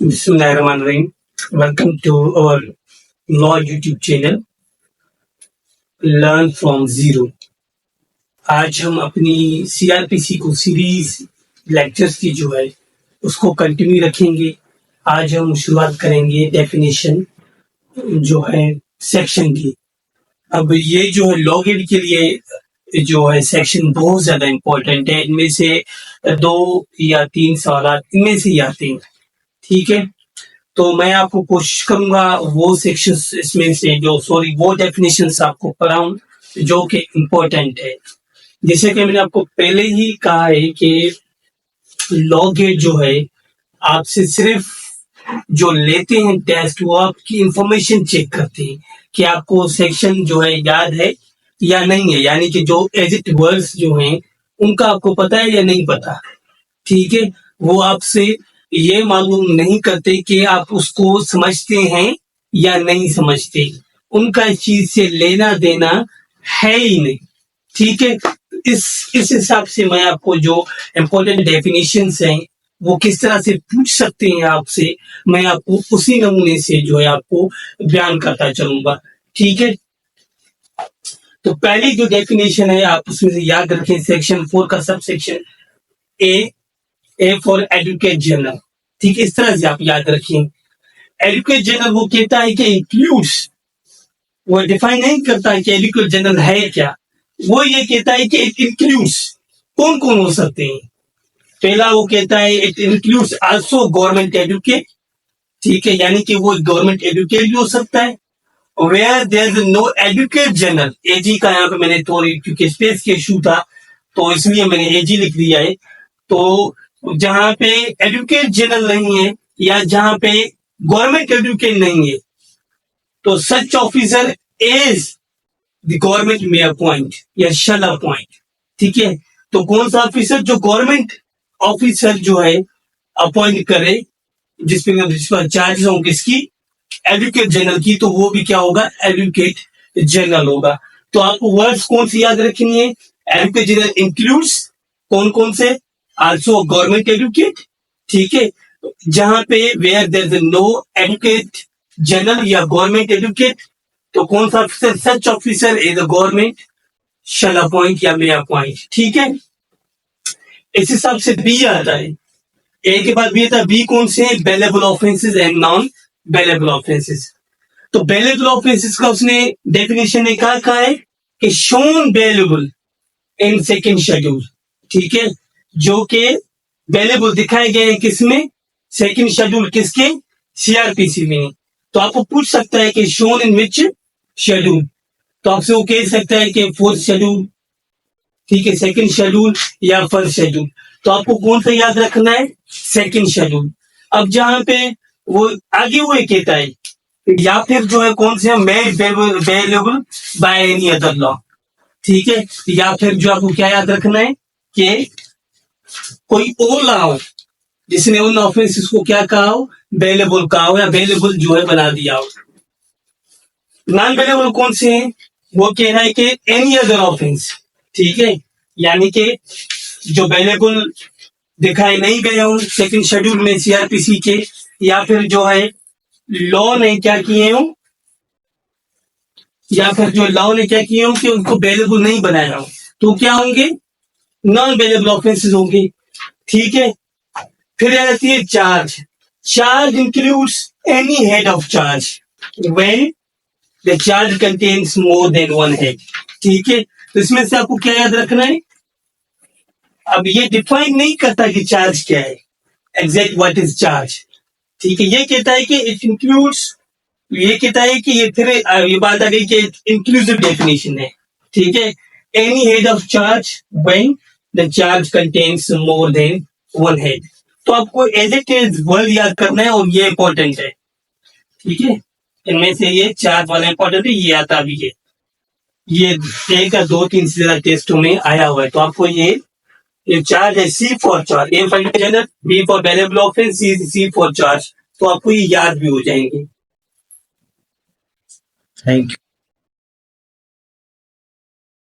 Bismillahirrahmanirrahim. Welcome to our law YouTube channel Learn from Zero. आज हम अपनी CRPC को सीरीज लेक्चर्स की जो है उसको कंटिन्यू रखेंगे। आज हम शुरुआत करेंगे डेफिनेशन जो है सेक्शन की। अब ये जो है लॉ गेट के लिए जो है सेक्शन बहुत ज्यादा इम्पोर्टेंट है। इनमें से 2 या 3 सवाल इनमें से ही आते हैं, ठीक है। तो मैं आपको कोशिश करूंगा वो सेक्शंस इसमें से वो डेफिनेशंस आपको पढ़ाऊं जो कि इम्पोर्टेंट है। जैसे कि मैंने आपको पहले ही कहा है कि लॉ गेट जो है आपसे सिर्फ जो लेते हैं टेस्ट वो आपकी इंफॉर्मेशन चेक करते हैं कि आपको सेक्शन जो है याद है या नहीं है, यानी कि जो एग्जिट वर्ड्स जो हैं उनका आपको पता है या नहीं पता, ठीक है। वो आपसे ये मालूम नहीं करते कि आप उसको समझते हैं या नहीं समझते, उनका इस चीज से लेना देना है ही नहीं, ठीक है। इस हिसाब से मैं आपको जो इम्पोर्टेंट डेफिनेशंस हैं वो किस तरह से पूछ सकते हैं आपसे, मैं आपको उसी नमूने से जो है आपको बयान करता चलूंगा, ठीक है। तो पहली जो डेफिनेशन है आप उसमें से याद रखें, सेक्शन 4 का sub section A for advocate general, ठीक है। इस तरह से आप याद रखें। एडवोकेट जनरल वो कहता है कि इंक्लूड्स, वो डिफाइन नहीं करता है कि एडवोकेट जनरल है क्या, वो ये कहता है कि इट इंक्लूड्स कौन कौन हो सकते हैं। पहला वो कहता है it includes also government advocate, ठीक है, यानी कि वो गवर्नमेंट एडवोकेट भी हो सकता है। Where there is no advocate general, AG का यहाँ पे मैंने थोड़ी क्योंकि स्पेस के इशू था तो इसलिए मैंने एजी लिख दिया है। तो जहां पे एडवोकेट जनरल नहीं है या जहां पे गवर्नमेंट एडवोकेट नहीं है तो सच ऑफिसर इज द गवर्नमेंट में अपॉइंट या शैल अपॉइंट, ठीक है। तो कौन सा ऑफिसर, जो गवर्नमेंट ऑफिसर जो है अपॉइंट करे जिस पर चार्जेस होंगे किसकी, एडवोकेट जनरल की, तो वो भी क्या होगा, एडवोकेट जनरल होगा। तो आपको वर्ड्स कौन सी याद रखनी है, एडवोकेट जनरल इंक्लूड्स कौन कौन से, आल्सो गवर्नमेंट एडवोकेट, ठीक है। जहां पे where there is no advocate general या गवर्नमेंट एडवोकेट तो कौन सा officer, such officer is the government shall appoint या मे अपॉइंट, ठीक है। इस हिसाब से बी आता है, ए के बाद बी आता है। बी कौन से, bailable offences and non bailable offences. तो बेलेबल ऑफेंसेस का उसने डेफिनेशन में कहा है कि shown bailable in second schedule, ठीक है, जो कि बेलेबल दिखाए गए हैं किसमें, सेकंड शेड्यूल किसके, सीआरपीसी में। तो आपको पूछ सकता है कि शोन इन विच शेड्यूल, तो आपसे वो कह सकता है कि 4th शेड्यूल, ठीक है, सेकंड शेड्यूल या फर्स्ट शेड्यूल। तो आपको कौन सा याद रखना है, सेकंड शेड्यूल। अब जहां पे वो आगे वो कहता है या फिर जो है कौन से made available by any other law, ठीक है, या फिर जो आपको क्या याद रखना है कि कोई और लॉ हो जिसने उन ऑफेंसेस को क्या कहा हो, बेलेबल कहा हो या बेलेबल जो है बना दिया हो। नॉन बेलेबल कौन से हैं, वो कह रहा है कि एनी अदर ऑफेंस, ठीक है, यानी कि जो बेलेबल दिखाए नहीं गए हो सेकंड शेड्यूल में सीआरपीसी के, या फिर जो है लॉ ने क्या किए हो, या फिर जो लॉ ने क्या किए हो कि उनको बेलेबल नहीं बनाया हो, तो क्या होंगे, नॉन बेलेबल ऑफेंसेस होंगे, ठीक है। फिर आ जाती है charge. Charge includes any head of charge when the charge contains more than one head, ठीक है। तो इसमें से आपको क्या याद रखना है, अब ये डिफाइन नहीं करता कि चार्ज क्या है, एग्जैक्ट व्हाट इज चार्ज, ठीक है। ये कहता है कि इट इंक्लूड्स, ये कहता है कि ये फिर ये बात आ गई कि इंक्लूसिव डेफिनेशन है, ठीक है। Any head of charge when the charge contains more than one head. तो आपको एज इट इज वर्ड याद करना है और ये इंपॉर्टेंट है, ठीक है। इनमें से ये चार्ज वाला इंपॉर्टेंट है, ये आता भी है, ये एक 2-3 से ज्यादा टेस्टों में आया हुआ है। तो आपको ये चार्ज है, C for charge, A for general, B for bailable offence, C for charge, तो आपको ये याद भी हो जाएंगे। Thank you.